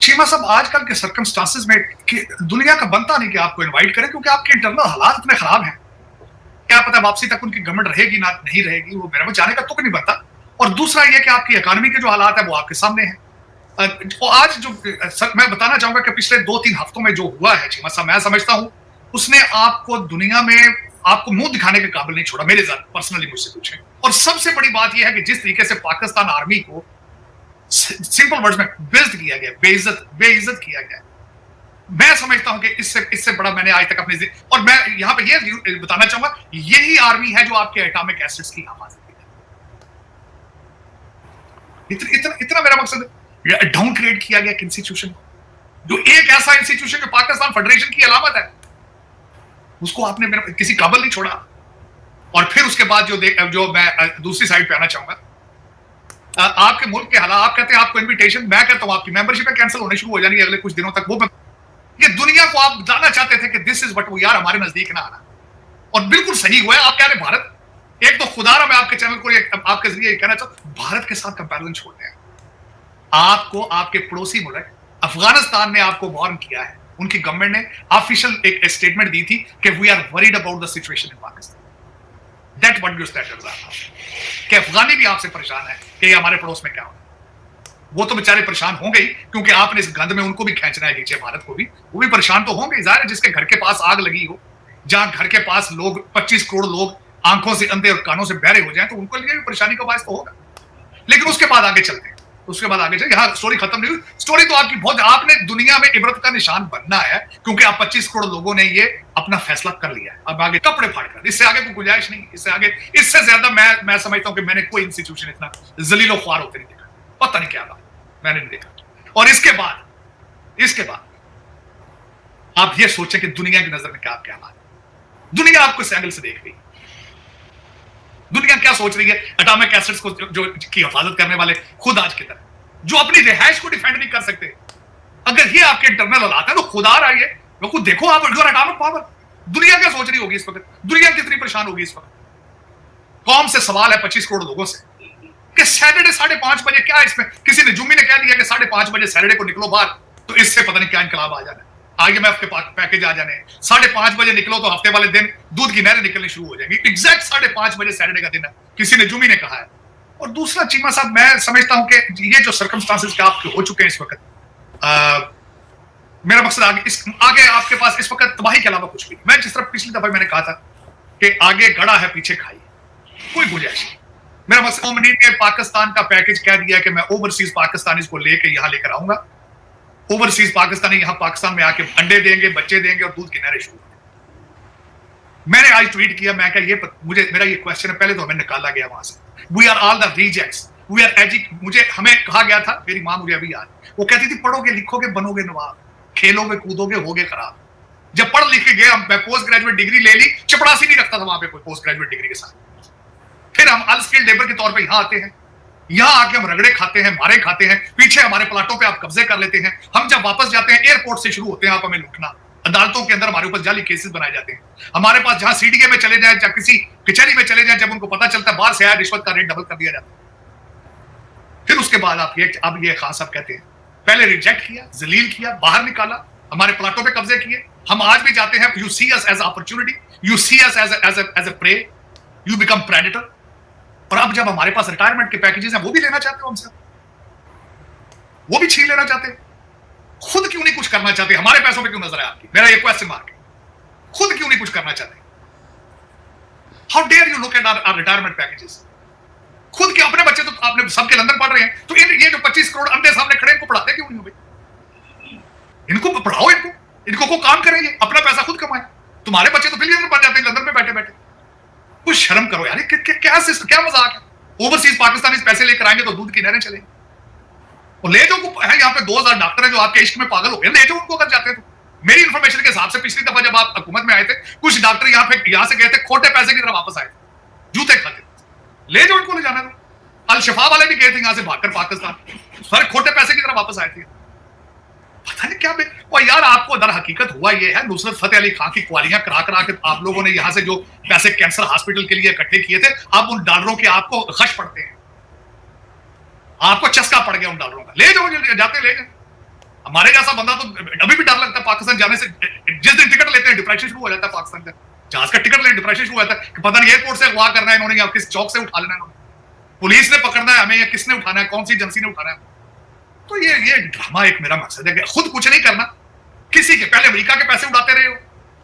चीमा साहब, आजकल के सर्कमस्टांसेस में कि दुनिया का बनता नहीं कि आपको इनवाइट करें, क्योंकि आपके इंटरनल हालात इतने खराब हैं। क्या पता वापसी तक उनकी गवर्नमेंट रहेगी ना नहीं रहेगी, वो मेरा जाने का तुक नहीं बनता। और दूसरा ये कि आपकी इकोनॉमी के जो हालात है वो आपके सामने है। तो आज जो मैं बताना चाहूंगा कि पिछले 2-3 हफ्तों में जो हुआ है चीमा साहब, मैं समझता हूं उसने आपको दुनिया में आपको मुंह दिखाने के काबिल नहीं छोड़ा, मेरे साथ पर्सनली मुझसे पूछे। और सबसे बड़ी बात यह है कि जिस तरीके से पाकिस्तान आर्मी को सिंपल वर्ड्स में बेइज्जत किया गया, बेइज्जत किया गया, मैं समझता हूं कि इससे इससे बड़ा मैंने आज तक अपने और मैं यहां पे ये बताना चाहूंगा, यही आर्मी है जो आपके एटॉमिक एसिड्स की हिफाजत की है। इतना मेरा मकसद डाउनग्रेड किया गया इंस्टीट्यूशन, जो एक ऐसा इंस्टीट्यूशन जो पाकिस्तान फेडरेशन की अलामत है, उसको आपने मेरा किसी काबिल नहीं छोड़ा। और फिर उसके बाद जो मैं दूसरी साइड पे आना चाहूंगा, आपके मुल्क के हालात, आप कहते हैं आपको इनविटेशन, मैं कहता हूं आपकी मेंबरशिप कैंसिल होने शुरू हो जाएगी अगले कुछ दिनों तक। वो ये दुनिया को आप बताना चाहते थे कि दिस इज बट वो यार हमारे नजदीक ना आना, और बिल्कुल सही हुआ है। आप कह रहे भारत, एक तो खुदारा मैं आपके चैनल को आपके जरिए कहना चाहूं, भारत के साथ कंपैरिजन छोड़ दें। आपको आपके पड़ोसी मुल्क अफगानिस्तान ने आपको वार्न किया है, उनकी गवर्नमेंट ने ऑफिशियल एक स्टेटमेंट दी थी कि we are worried about the situation in Pakistan. That what you standards are, कि अफगानी भी आपसे परेशान है कि हमारे पड़ोस में क्या हो। वो तो बेचारे परेशान होंगे ही, क्योंकि आपने इस गंद में उनको भी खींचना है नीचे, भारत को भी, वो भी परेशान तो होंगे। जाहिर है जिसके घर के पास आग लगी हो, जहां घर के पास लोग 25 करोड़ लोग आंखों से अंधे और कानों से बहरे हो जाए, तो उनको लिए भी परेशानी का बायस तो होगा। लेकिन उसके बाद आगे चलते हैं, उसके बाद आगे चलते, यहाँ स्टोरी खत्म नहीं हुई। स्टोरी तो आपकी बहुत, आपने दुनिया में इबरत का निशान बनना है, क्योंकि आप 25 करोड़ लोगों ने ये अपना फैसला कर लिया है। अब आगे कपड़े फाड़ कर, इससे आगे कोई गुंजाइश नहीं, इससे आगे, इससे ज्यादा मैं समझता हूं कि मैंने कोई इंस्टीट्यूशन इतना जलीलो ख्वार होते नहीं देखा, पता नहीं क्या बात मैंने नहीं देखा। और इसके बाद आप ये सोचें कि दुनिया की नजर में क्या क्या हाल, दुनिया आपको इस एंगल से देख रही है। दुनिया क्या सोच रही है, एटॉमिक एसिड्स को जो की हिफाजत करने वाले खुद आज की तरह, जो अपनी रिहाइश को डिफेंड नहीं कर सकते। अगर ये आपके इंटरनल हालात है तो खुदा रही है, वो खुद देखो आप एटॉमिक पावर। दुनिया क्या सोच रही होगी इस वक्त, दुनिया कितनी परेशान होगी इस वक्त। कौम से सवाल है 25 करोड़ लोगों से कि सैटरडे 5:30 बजे, क्या इसमें किसी ने जुम्मी ने कह दिया कि 5:30 बजे सैटरडे को निकलो बाहर, तो इससे पता नहीं क्या इनकलाब आ जाना है, IMF के पैकेज आ जाने। 5:30 बजे निकलो तो हफ्ते वाले दिन दूध की नहरें निकलनी शुरू हो जाएंगी। एग्जैक्ट 5:30 बजे सैटरडे का दिन है, किसी ने जुम्मी ने कहा है। और दूसरा चीमा साहब, मैं समझता हूं कि ये जो सर्कमस्टांसेस के आपके हो चुके हैं इस वक्त, मेरा मकसद आगे आपके पास इस वक्त तबाही के अलावा कुछ भी। मैं जिस तरह पिछली दफा मैंने कहा था कि आगे गड़ा है पीछे खाई, कोई गुंजाइश नहीं। मेरा मकसद, ओमनी ने पाकिस्तान का पैकेज कह दिया कि मैं ओवरसीज पाकिस्तानीज को लेकर यहां लेकर आऊंगा। ओवरसीज पाकिस्तानी यहां पाकिस्तान में आके अंडे देंगे, बच्चे देंगे और दूध की नहरें शुरू। मैंने आज ट्वीट किया, मैं क्या मुझे मेरा ये क्वेश्चन है, पहले तो हमें निकाला गया वहां से, we are all the rejects, we are हमें कहा गया था, मेरी मां मुझे अभी याद, वो कहती थी पढ़ोगे लिखोगे बनोगे नवाब, खेलोगे कूदोगे होगे खराब। जब पढ़ लिख के गए, हम पोस्ट ग्रेजुएट डिग्री ले ली, चपड़ासी नहीं रखता था वहां पे कोई पोस्ट ग्रेजुएट डिग्री के साथ। फिर हम अनस्किल्ड लेबर के तौर पे यहां आते हैं, यहां आके हम रगड़े खाते हैं, मारे खाते हैं, पीछे हमारे प्लाटों पे आप कब्जे कर लेते हैं। हम जब वापस जाते हैं एयरपोर्ट से शुरू होते हैं आप हमें लूटना, अदालतों के अंदर हमारे ऊपर जाली केसेस बनाए जाते हैं। हमारे पास जहां सीडीए में चले जाए, जहां किसी कचहरी में चले जाए, जब उनको पता चलता है बाहर से आया, रिश्वत का रेट डबल कर दिया जाता है। फिर उसके बाद अब ये खान साहब कहते हैं, पहले रिजेक्ट किया, जलील किया, बाहर निकाला, हमारे प्लाटों पे कब्जे किए। हम आज भी जाते हैं, you see us as opportunity, you see us as a prey, you become predator. और अब जब हमारे पास रिटायरमेंट के पैकेजेस हैं, वो भी लेना चाहते हो हमसे, वो भी छीन लेना चाहते हैं। खुद क्यों नहीं कुछ करना चाहते, हमारे पैसों पे क्यों नजर है आपकी, मेरा ये क्वेश्चन मार्क है। खुद क्यों नहीं कुछ करना चाहते? How dare you look at our retirement packages. खुद के अपने बच्चे तो आपने सबके लंदन पढ़ रहे हैं, तो ये जो 25 करोड़ अंधे सामने खड़े, इनको पढ़ाते क्यों नहीं हो भाई? इनको पढ़ाओ, इनको को काम करेंगे, अपना पैसा खुद कमाए। तुम्हारे बच्चे तो बिलियनर बन जाते हैं लंदन में बैठे बैठे। कुछ शर्म करो यार, क्या मजाक है। ओवरसीज पाकिस्तानी पैसे लेकर आएंगे तो दूध की नहरें चलेंगी। और ले जाओ है, यहाँ पे 2000 डॉक्टर हैं जो आपके इश्क में पागल हो गए, ले जाओ उनको अगर जाते तो। मेरी इंफॉर्मेशन के हिसाब से पिछली दफा जब आप हुकूमत में आए थे, कुछ डॉक्टर यहाँ से गए थे, खोटे पैसे की तरह वापस आए थे, जूते खाते। ले जाओ उनको, ले जाना दो। अल शफा वाले भी गए थे यहाँ से भागकर पाकिस्तान, सारे खोटे पैसे की तरह वापस आए थे। पता नहीं क्या और यार, आपको दर हकीकत हुआ ये है, नुसरत फतेह अली खान की क्वालियां करा करा के आप लोगों ने यहां से जो पैसे कैंसर हॉस्पिटल के लिए इकट्ठे किए थे, अब उन डॉलरों के आपको खश पड़ते हैं, आपको चस्का पड़ गया उन डॉलरों का। ले जाओ, जाते ले जाओ। हमारे जैसा बंदा तो अभी भी डर लगता है पाकिस्तान जाने से। जिस दिन टिकट लेते हैं डिप्रेशन शुरू हो जाता है पाकिस्तान का। जहाज का टिकट लेने डिप्रेशन शुरू हो जाता है कि पता नहीं एयरपोर्ट से अगवा करना है इन्होंने या किस चौक से उठा लेना है, पुलिस ने पकड़ना है हमें या किसने उठाना है, कौन सी एजेंसी ने उठाना है। तो ये ड्रामा एक मेरा मकसद है कि खुद कुछ नहीं करना, किसी के पहले अमेरिका के पैसे उड़ाते रहे हो,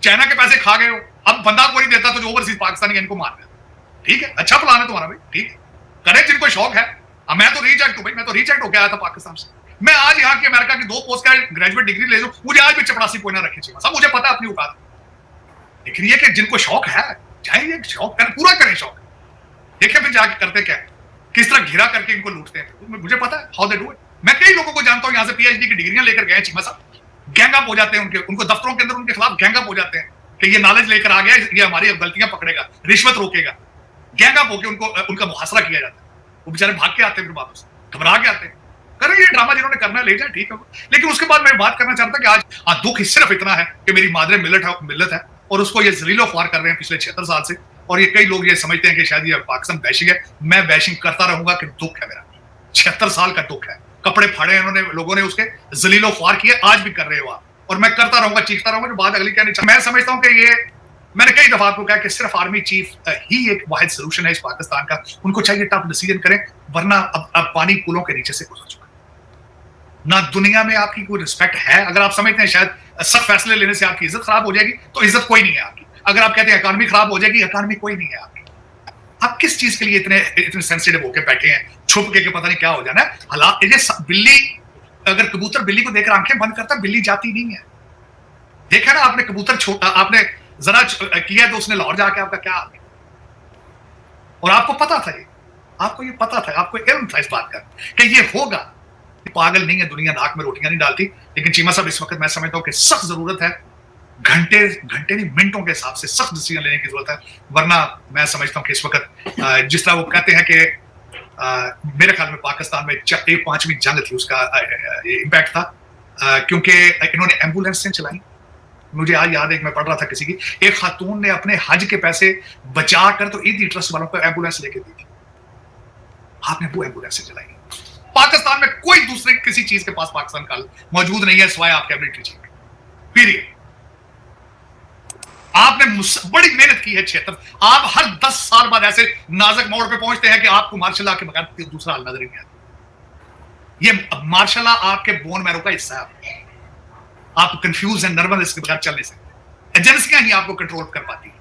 चाइना के पैसे खा गए हो, अब बंदा कोई नहीं देता तो जो ओवरसीज पाकिस्तानी इनको मार दिया। ठीक है, अच्छा प्लान है तुम्हारा भाई, ठीक है, करे जिनको शौक है। मैं तो रिजेक्ट हूं भाई, मैं तो रिजेक्ट होकर आया था पाकिस्तान से। मैं आज यहाँ की अमेरिका की 2 पोस्ट ग्रेजुएट डिग्री ले लूं, मुझे आज भी चपरासी कोई ना रखे चाहिए, सब मुझे पता है अपनी औकात। लेकिन ये कि जिनको शौक है चाहिए, शौक करें, पूरा करें शौक। देखिए फिर जाके करते क्या, किस तरह घिरा करके इनको लूटते हैं, मुझे पता है हाउ दे डू इट। मैं कई लोगों को जानता हूं यहाँ से पीएचडी की डिग्रियां लेकर गए चीमा साहब, गैंग अप हो जाते हैं उनको दफ्तरों के अंदर उनके खिलाफ गैंग अप हो जाते हैं कि ये नॉलेज लेकर आ गया, ये हमारी गलतियां पकड़ेगा, रिश्वत रोकेगा। गैंग अप होकर उनका मुहासरा किया जाता है, वो बेचारे भाग के आते हैं, फिर वापस घबरा के आते हैं। करें ये ड्रामा जिन्होंने करना है ले जाए, ठीक है। लेकिन उसके बाद मैं बात करना चाहता कि आज दुख सिर्फ इतना है कि मेरी मादरे मिल्लत है और उसको ये जलीलो ख्वार कर रहे हैं पिछले 76 साल से। और ये कई लोग ये समझते हैं कि शायद ये पाकिस्तान बैशिंग है। मैं बैशिंग करता रहूंगा कि दुख है मेरा, 76 साल का दुख है। कपड़े फाड़े इन्होंने, लोगों ने उसके जलीलो ख्वार किए, आज भी कर रहे हो आप, और मैं करता रहूंगा, चीखता रहूंगा। जो बात अगली कहनी चाहिए, मैं समझता हूं कि ये, मैंने कई दफा आपको कहा कि सिर्फ आर्मी चीफ ही एक वाहिद सोल्यूशन है इस पाकिस्तान का। उनको चाहिए टफ डिसीजन करें, वरना अब पानी पुलों के नीचे से गुजर चुका। ना दुनिया में आपकी कोई रिस्पेक्ट है। अगर आप समझते हैं शायद सख्त फैसले लेने से आपकी इज्जत खराब हो जाएगी, तो इज्जत कोई नहीं है आपकी। अगर आप कहते हैं इकॉनमी खराब हो जाएगी, इकॉनमी कोई नहीं है आपकी। आप किस चीज के लिए इतने सेंसिटिव होकर बैठे हैं, छुप के पता नहीं क्या हो जाना है। हालात बिल्ली, अगर कबूतर बिल्ली को देखकर आंखें बंद करता, बिल्ली जाती नहीं है। देखा ना आपने, कबूतर छोटा आपने जरा किया तो उसने लाहौर जाके आपका क्या हाल है। और आपको पता था, आपको ये पता था, आपको इल्म था इस बात का कि ये होगा। पागल नहीं है दुनिया, नाक में रोटियां नहीं डालती। लेकिन चीमा साहब इस वक्त मैं समझता हूं कि सख्त जरूरत है, घंटे नहीं मिनटों के हिसाब से सख्त डिसीजन लेने की जरूरत है। वरना मैं समझता हूं कि इस वक्त जिस तरह वो कहते हैं कि मेरे ख्याल में पाकिस्तान में 5वीं जंग थी, उसका इम्पैक्ट था, क्योंकि इन्होंने एम्बुलेंस चलाई। मुझे आज याद है, मैं पढ़ रहा था किसी की, एक खातून ने अपने हज के पैसे बचा कर तो ईदी ट्रस्ट वालों को एम्बुलेंस लेके दी थी। आपने वो एम्बुलेंस चलाई। पाकिस्तान में कोई दूसरे किसी चीज के पास पाकिस्तान का मौजूद नहीं है सिवाय आपके मिलिट्री चीफ, पीरियड। आपने बड़ी मेहनत की है 76। आप हर 10 साल बाद ऐसे नाजुक मोड़ पे पहुंचते हैं कि आपको मार्शल के बगैर दूसरा हल नजर नहीं आता। ये मार्शल आपके बोन मैरो का हिस्सा है। आप कंफ्यूज एंड नर्वस इसके बगैर चल नहीं सकते। एजेंसियां ही आपको कंट्रोल कर पाती हैं।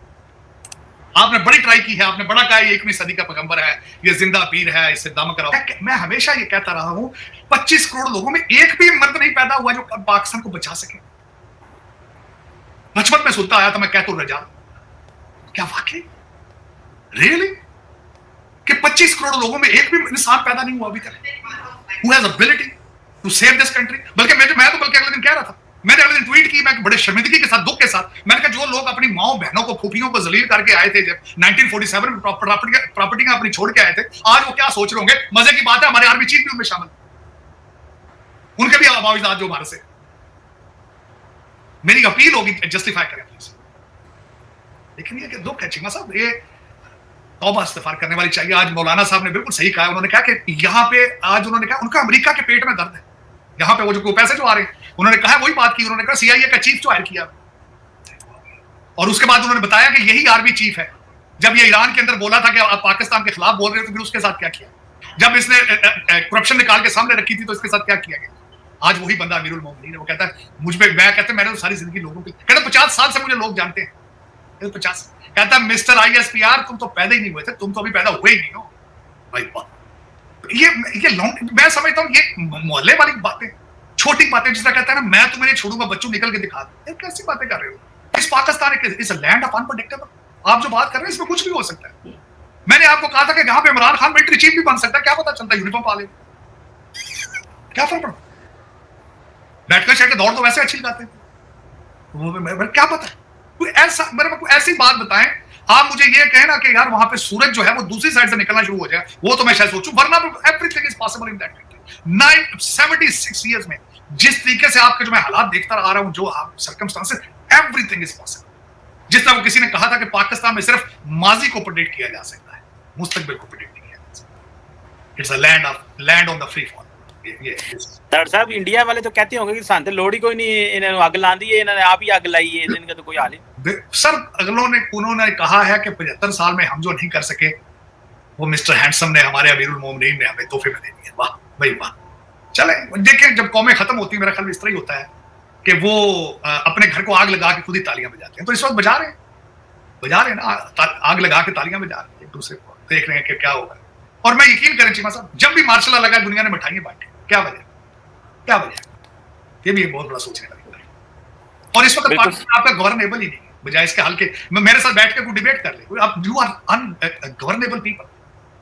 आपने बड़ी ट्राई की है, आपने बड़ा कहा ये 21वीं सदी का पैगंबर है, ये जिंदा पीर है, इससे दम कराओ। मैं हमेशा ये कहता रहा हूं, 25 करोड़ लोगों में एक भी मर्द नहीं पैदा हुआ जो पाकिस्तान को बचा सके। बचपन में सुनता आया था, मैं कहता रजा, क्या वाकई रियली कि 25 करोड़ लोगों में एक भी इंसान पैदा नहीं हुआ अभी तक who has ability to save this country। बल्कि मैं तो अगले दिन कह रहा था, मैंने अगले दिन ट्वीट की, मैं बड़े शर्मिंदगी के साथ, दुख के साथ, मैंने कहा जो लोग अपनी माओ बहनों को, फूफियों को जलील करके आए थे जब 1947 में प्रॉपर्टी अपनी छोड़ के आए थे, आज वो क्या सोच रहे होंगे। मजे की बात है हमारे आर्मी चीफ भी उनमें शामिल, उनके भी आवाज़ जो भारत से। मेरी अपील होगी जस्टिफाई करें प्लीज। लेकिन ये दुख है चीमा साहब, ये तौबा इस्तिगफार करने वाली चाहिए। आज मौलाना साहब ने बिल्कुल सही कहा, उन्होंने कहा कि यहाँ पे आज उन्होंने कहा उनका अमेरिका के पेट में दर्द है। यहाँ पे वो जो पैसे जो आ रहे हैं, उन्होंने कहा वही बात की, उन्होंने कहा सीआईए का चीफ जो हायर किया, और उसके बाद उन्होंने बताया कि यही आर्मी चीफ है। जब ये ईरान के अंदर बोला था कि आप पाकिस्तान के खिलाफ बोल रहे हो, तो फिर उसके साथ क्या किया? जब इसने करप्शन निकाल के सामने रखी थी तो इसके साथ क्या किया गया? आज वही बंदा अमीरुल मोमिनीन है। वो कहता है मुझ पे, मैं कहता मैंने तो सारी जिंदगी लोगों की, कहता 50 साल से मुझे लोग जानते हैं, 50। कहता मिस्टर ISPR तुम तो पैदा ही नहीं हुए थे, तुम तो अभी पैदा हुए ही नहीं हो भाई। ये लॉन्ग, मैं समझता हूँ ये मोहल्ले वाली बातें, छोटी बातें, जिस तरह कहता है ना मैं तुम्हें छोड़ूंगा बच्चों निकल के दिखा दो, कैसी बातें कर रहे हो? इस Pakistan is a land of unpredictable. आप जो बात कर रहे हैं इसमें कुछ भी हो सकता है। मैंने आपको कहा था कि यहाँ पे इमरान खान मिलिट्री चीफ भी बन सकता है, क्या पता चलता, यूनिफॉर्म पा ले, क्या फर्क पड़ता? बैठकर शायद दौड़ तो वैसे अच्छी लगाते हैं, क्या पता। कोई ऐसा मेरे को ऐसी बात बताएं, आप मुझे ये कहें ना कि यार वहां पे सूरज जो है वो दूसरी साइड से निकलना शुरू हो जाए, वो तो मैं शायद सोचूं, वरना everything is possible in that country. 76 years में जिस तरीके से आपके जो मैं हालात देखता आ रहा हूं, जो आप सर्कमस्टांसेस, एवरीथिंग इज पॉसिबल। जिस तरह वो किसी ने कहा था कि पाकिस्तान में सिर्फ माजी को प्रेडिक्ट किया जा सकता है, मुस्तकबिल को प्रेडिक्ट नहीं किया जा सकता। It's a land on the free fall. Doctor साहब इंडिया वाले तो कहते होंगे कि सांते लोड़ी कोई नहीं, इन्होंने अग ला दी है, इन्होंने आप ही अग लाई है, इनका तो कोई हाल ही। सर उन्होंने कहा है कि 75 साल में हम जो नहीं कर सके वो मिस्टर हैंडसम ने, हमारे अमीरुल मोमिनीन ने हमें तोहफे में दे दिए। वाह भाई वाह। चले देखें, जब कौमें खत्म होती है मेरा ख्याल इस तरह ही होता है कि वो अपने घर को आग लगा के खुद ही तालियां बजाते हैं। तो इस वक्त बजा रहे हैं ना, आग लगा के तालियां बजा रहे हैं, एक दूसरे को देख रहे हैं कि क्या होगा। और मैं यकीन करें चीमा साहब, जब भी मार्शल लॉ लगा दुनिया ने मिठाइयां बांटी, क्या वजह, ये भी एक बहुत बड़ा सोचने का विषय है। और इस वक्त पाकिस्तान आपका गवर्नेबल ही नहीं है, बजाय इसके हल के मेरे साथ बैठ के कोई डिबेट कर ले। आप यू आर अनगवर्नेबल पीपल,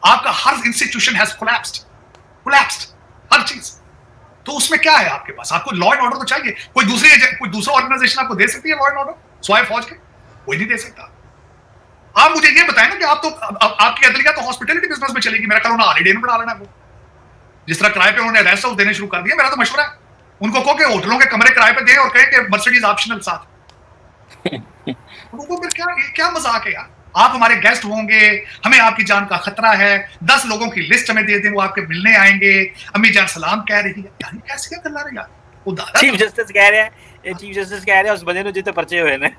आपका हर इंस्टीट्यूशन हैज कोलैप्स्ड, हर चीज। तो उसमें क्या है आपके पास? आपको लॉ एंड ऑर्डर तो चाहिए। कोई दूसरा ऑर्गेनाइजेशन आपको दे सकती है लॉ एंड ऑर्डर स्वाय फौज के? कोई नहीं दे सकता। आप मुझे ये बताएं ना कि आपकी अदलिया तो हॉस्पिटलिटी बिजनेस में चलेगी। मेरा कल हॉलीडे में बढ़ा लेना वो, जिस तरह किराए पे उन्होंने रेस्ट हाउस देने शुरू कर दिया। मेरा तो मशवरा है उनको कहो कि होटलों के कमरे किराए पे दें और कहें कि मर्सिडीज ऑप्शनल साथ। उनको फिर क्या मजाक है यार? आप हमारे गेस्ट होंगे, हमें आपकी जान का खतरा है, 10 लोगों की लिस्ट हमें दे दें, वो आपके मिलने आएंगे, अम्मी जान सलाम कह रही है, यार कैसे क्या कर रहे यार? वो दादा चीफ जस्टिस कह रहे हैं उस बंदे ने जितने पर्चे हुए ने।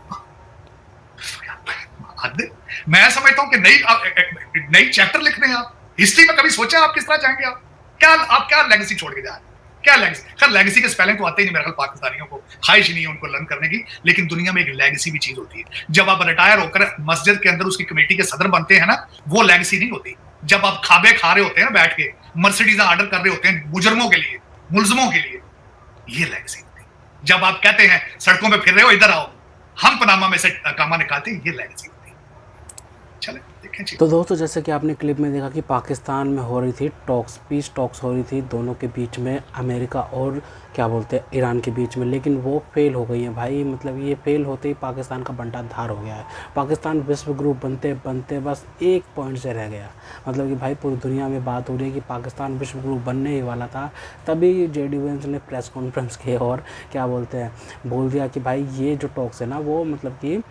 मैं समझता हूं कि नई चैप्टर लिख रहे हैं आप हिस्ट्री में। कभी सोचा आप किस तरह जाएंगे? आप क्या लेगेसी छोड़ के जा रहे हैं? क्या लेगेसी? खैर लेगेसी के स्पेलिंग तो आते ही नहीं मेरे ख्याल पाकिस्तानियों को, ख्वाहिश ही नहीं है उनको लर्न करने की। लेकिन दुनिया में एक लेगेसी भी चीज होती है। जब आप रिटायर होकर मस्जिद के अंदर उसकी कमेटी के सदर बनते हैं ना, वो लेगेसी नहीं होती। जब आप खाबे खा रहे होते हैं ना बैठ के, मर्सिडीज ऑर्डर कर रहे होते हैं मुजरमों के लिए, मुलजमों के लिए, ये लेगेसी होती है। जब आप कहते हैं सड़कों पर फिर रहे हो, इधर आओ, हम पनामा में से कामा निकालते हैं, ये लेगेसी होती है। चले तो दोस्तों, जैसे कि आपने क्लिप में देखा कि पाकिस्तान में हो रही थी पीस टॉक्स हो रही थी दोनों के बीच में, अमेरिका और क्या बोलते हैं ईरान के बीच में, लेकिन वो फेल हो गई है भाई। मतलब ये फेल होते ही पाकिस्तान का बंटाधार हो गया है। पाकिस्तान विश्व गुरु बनते बनते बस एक पॉइंट से रह गया। मतलब कि भाई पूरी दुनिया में बात हो रही है कि पाकिस्तान विश्व गुरु बनने ही वाला था, तभी जेडी वेंस ने प्रेस कॉन्फ्रेंस की और क्या बोलते हैं बोल दिया कि भाई ये जो टॉक्स है ना वो मतलब कि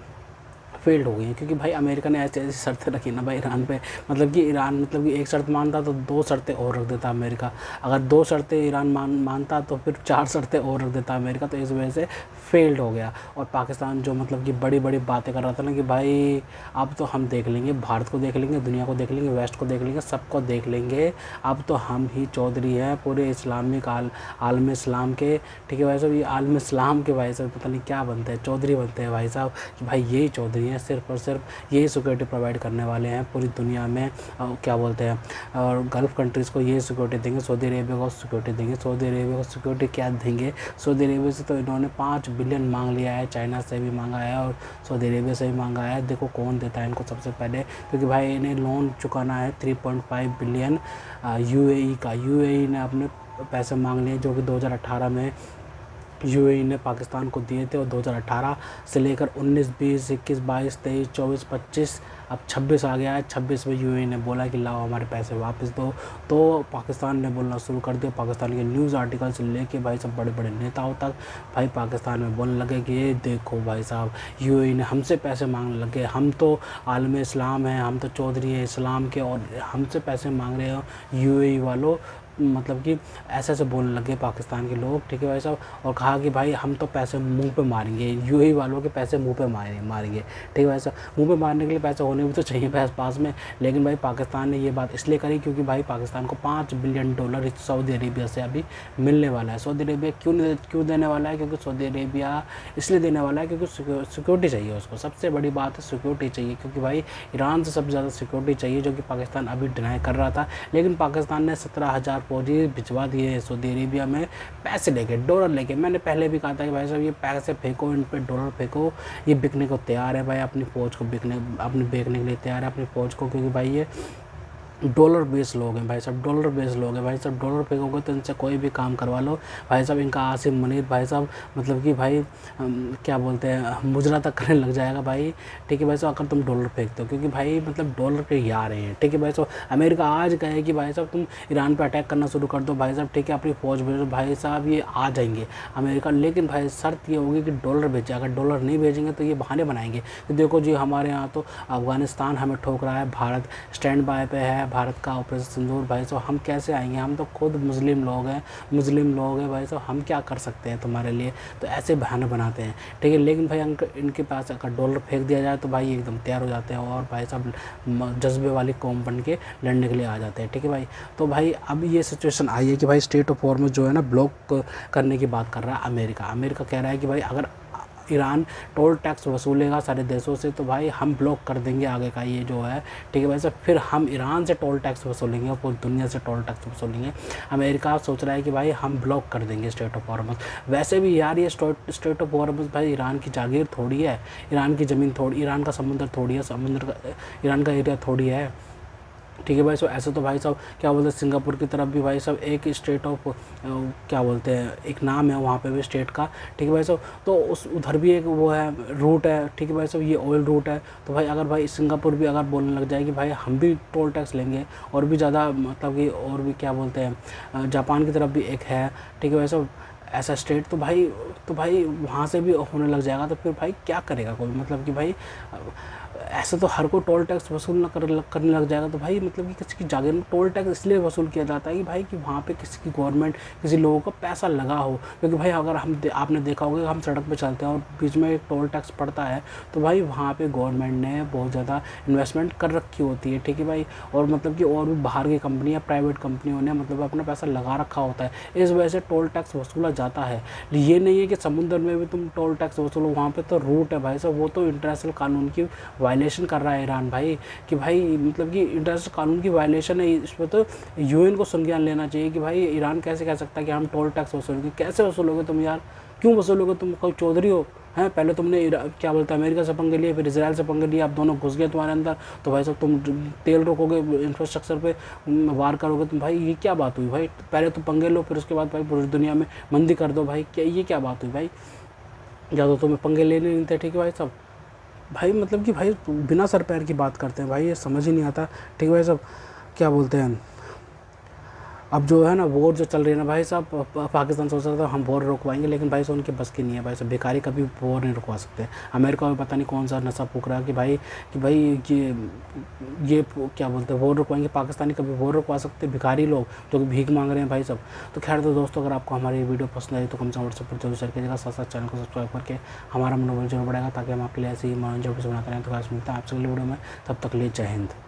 फेल्ड हो गई है। क्योंकि भाई अमेरिका ने ऐसी शर्तें रखी ना भाई ईरान पे, मतलब कि ईरान मतलब कि एक शर्त मानता तो 2 शर्तें और रख देता अमेरिका। अगर 2 शर्तें ईरान मानता तो फिर 4 शर्तें और रख देता अमेरिका। तो इस वजह से फेल्ड हो गया। और पाकिस्तान जो मतलब कि बड़ी बड़ी बातें कर रहा था ना कि भाई अब तो हम देख लेंगे, भारत को देख लेंगे, दुनिया को देख लेंगे, वेस्ट को देख लेंगे, सबको देख लेंगे, अब तो हम ही चौधरी हैं पूरे इस्लामिक आलम इस्लाम के। ठीक है भाई साहब, ये आलम इस्लाम के भाई साहब पता नहीं क्या बनते हैं, चौधरी बनते हैं भाई साहब कि भाई यही चौधरी हैं, सिर्फ और सिर्फ यही सिक्योरिटी प्रोवाइड करने वाले हैं पूरी दुनिया में। क्या बोलते हैं, और गल्फ़ कंट्रीज़ को ये सिक्योरिटी देंगे, सऊदी अरेबिया को सिक्योरिटी देंगे। सऊदी अरेबिया को सिक्योरिटी क्या देंगे? सऊदी अरेबिया से तो इन्होंने 5 बिलियन मांग लिया है, चाइना से भी मांगा है और सऊदी अरेबिया से भी मांगा है। देखो कौन देता है इनको सबसे पहले, क्योंकि भाई इन्हें लोन चुकाना है 3.5 बिलियन यूएई का। यूएई ने अपने पैसे मांग लिए जो कि 2018 में यूएई ने पाकिस्तान को दिए थे। और 2018 से लेकर 19, 20, 21, 22, 23, 24, 25 अब 26 आ गया है। 26 में यूएई ने बोला कि लाओ हमारे पैसे वापस दो। तो पाकिस्तान ने बोलना शुरू कर दिया। पाकिस्तान के न्यूज़ आर्टिकल से लेके भाई सब बड़े बड़े नेताओं तक भाई पाकिस्तान में बोलने लगे कि ये देखो भाई साहब यूएई ने हमसे पैसे मांगने लगे, हम तो आलम इस्लाम हैं, हम तो चौधरी हैं इस्लाम के और हमसे पैसे मांग रहे हो यूएई वालों। मतलब कि ऐसे बोलने लगे पाकिस्तान के लोग। ठीक है भाई साहब, और कहा कि भाई हम तो पैसे मुंह पे मारेंगे, यूएई वालों के पैसे मुंह पे मारेंगे। ठीक है भाई साहब, मुंह पे मारने के लिए पैसे होने भी तो चाहिए पास में। लेकिन भाई पाकिस्तान ने ये बात इसलिए करी क्योंकि भाई पाकिस्तान को $5 बिलियन सऊदी अरेबिया से अभी मिलने वाला है। सऊदी अरेबिया क्यों देने वाला है? क्योंकि सऊदी अरेबिया इसलिए देने वाला है क्योंकि सिक्योरिटी चाहिए उसको। सबसे बड़ी बात है सिक्योरिटी चाहिए, क्योंकि भाई ईरान से सबसे ज़्यादा सिक्योरिटी चाहिए, जो कि पाकिस्तान अभी डिनाई कर रहा था। लेकिन पाकिस्तान ने 17,000 फौजी भिजवा दिए सऊदी अरेबिया में, पैसे लेके, डॉलर लेके। मैंने पहले भी कहा था कि भाई साहब ये पैसे फेंको, इन पे डॉलर फेंको, ये बिकने को तैयार है भाई, अपनी फ़ौज को बेचने के लिए तैयार है अपनी फ़ौज को। क्योंकि भाई ये डॉलर बेस लोग हैं भाई साहब, डॉलर बेस लोग हैं भाई साहब। डॉलर फेंकोगे तो इनसे कोई भी काम करवा लो भाई साहब। इनका आसिम मुनीर भाई साहब मतलब कि भाई क्या बोलते हैं मुजरा तक करने लग जाएगा भाई। ठीक है भाई साहब, अगर तुम डॉलर फेंकते हो, क्योंकि भाई मतलब डॉलर के यार हैं। ठीक है भाई साहब, अमेरिका आज कहे कि भाई साहब तुम ईरान पर अटैक करना शुरू कर दो भाई साहब, ठीक है अपनी फ़ौज भेजो भाई साहब, ये आ जाएंगे अमेरिका। लेकिन भाई शर्त ये होगी कि डॉलर भेजें। अगर डॉलर नहीं भेजेंगे तो ये बहाने बनाएंगे कि देखो जी हमारे यहाँ तो अफ़गानिस्तान हमें ठोक रहा है, भारत स्टैंड बाय पे है, भारत का ऑपरेशन सिंदूर भाई साहब हम कैसे आएंगे, हम तो खुद मुस्लिम लोग हैं भाई साहब, हम क्या कर सकते हैं तुम्हारे लिए। तो ऐसे बहाने बनाते हैं, ठीक है। लेकिन भाई इनके पास अगर डॉलर फेंक दिया जाए तो भाई एकदम तैयार हो जाते हैं और भाई साहब जज्बे वाली कौम बन के लड़ने के लिए आ जाते हैं, ठीक है भाई। तो भाई अब ये सिचुएशन आई है कि भाई स्टेट ऑफ हॉर्मुज़ जो है ना ब्लॉक करने की बात कर रहा है अमेरिका। अमेरिका कह रहा है कि भाई अगर ईरान टोल टैक्स वसूलेगा सारे देशों से तो भाई हम ब्लॉक कर देंगे आगे का ये जो है, ठीक है भाई साहब। फिर हम ईरान से टोल टैक्स वसूलेंगे और पूरी दुनिया से टोल टैक्स वसूलेंगे। अमेरिका सोच रहा है कि भाई हम ब्लॉक कर देंगे स्टेट ऑफ हॉर्मुज़। वैसे भी यार ये स्टेट ऑफ हॉर्मुज़ भाई ईरान की जागीर थोड़ी है, ईरान की ज़मीन थोड़ी, ईरान का समुंदर थोड़ी है, समुंदर का ईरान का एरिया थोड़ी है, ठीक है भाई साहब। ऐसे तो भाई साहब क्या बोलते हैं सिंगापुर की तरफ भी भाई साहब एक स्टेट ऑफ क्या बोलते हैं एक नाम है वहाँ पे भी स्टेट का, ठीक है भाई साहब। तो उस उधर भी एक वो है रूट है, ठीक है भाई साहब, ये ऑयल रूट है। तो भाई अगर भाई सिंगापुर भी अगर बोलने लग जाए कि भाई हम भी टोल टैक्स लेंगे और भी ज़्यादा मतलब कि और भी क्या बोलते हैं जापान की तरफ भी एक है, ठीक है भाई साहब ऐसा स्टेट, तो भाई वहाँ से भी होने लग जाएगा। तो फिर भाई क्या करेगा कोई, मतलब कि भाई ऐसे तो हर कोई टोल टैक्स वसूल करने लग जाएगा। तो भाई मतलब कि किसी की जागीर में टोल टैक्स इसलिए वसूल किया जाता है कि भाई कि वहाँ पे किसी की गवर्नमेंट किसी लोगों का पैसा लगा हो। क्योंकि भाई अगर आपने देखा होगा हम सड़क पे चलते हैं और बीच में एक टोल टैक्स पड़ता है तो भाई वहाँ पे गवर्नमेंट ने बहुत ज़्यादा इन्वेस्टमेंट कर रखी होती है, ठीक है भाई। और मतलब कि और भी बाहर की कंपनी या प्राइवेट कंपनियों ने मतलब अपना पैसा लगा रखा होता है, इस वजह से टोल टैक्स वसूला जाता है। ये नहीं है कि समुद्र में भी तुम टोल टैक्स वसूलो, वहाँ पे तो रूट है भाई साहब, वो तो इंटरनेशनल कानून की वायलेशन कर रहा है ईरान भाई। कि भाई मतलब कि इंटरनेशनल कानून की वायलेशन है, इस पर तो यूएन को संज्ञान लेना चाहिए कि भाई ईरान कैसे कह सकता है कि हम टोल टैक्स वसूलेंगे। कैसे वसूलोगे तुम यार, क्यों वसूलोगे, तुम कोई चौधरी हो हैं। पहले तुमने क्या बोलते हैं अमेरिका से पंगे लिए, फिर इसराइल से पंगे लिए, अब दोनों घुस गए तुम्हारे अंदर। तो भाई साहब तुम तेल रोकोगे, इंफ्रास्ट्रक्चर पे वार करोगे, तुम भाई ये क्या बात हुई भाई। पहले तो पंगे लो फिर उसके बाद भाई पूरी दुनिया में मंदी कर दो भाई, क्या ये क्या बात हुई भाई। या तो तुम्हें पंगे लेने नहीं थे, ठीक है भाई साहब। भाई मतलब कि भाई बिना सर पैर की बात करते हैं भाई, ये समझ ही नहीं आता, ठीक है भाई साहब। क्या बोलते हैं अब जो है ना वॉर जो चल रही है ना भाई साहब, पाकिस्तान सोच रहा था हम वॉर रुकवाएंगे, लेकिन भाई साहब उनके बस की नहीं है भाई साहब, भिखारी कभी वॉर नहीं रुकवा सकते। अमेरिका में पता नहीं कौन सा नशा फूक रहा है कि भाई ये क्या बोलते हैं वॉर रुकवाएंगे, पाकिस्तानी कभी वॉर रुकवा सकते भिखारी लोग जो कि भीख मांग रहे हैं भाई साहब। तो खैर तो दोस्तों अगर आपको हमारी वीडियो पसंद आई तो कम से कम व्हाट्सएप पर जरूर शेयर कीजिएगा, साथ साथ चैनल को सब्सक्राइब करके हमारा मनोबल जरूर बढ़ेगा ताकि हम आपके लिए ऐसे ही मनोरंजन वीडियो बनाते रहें। तो आज मिलता है आपसे अगली वीडियो में, तब तक लिए जय हिंद।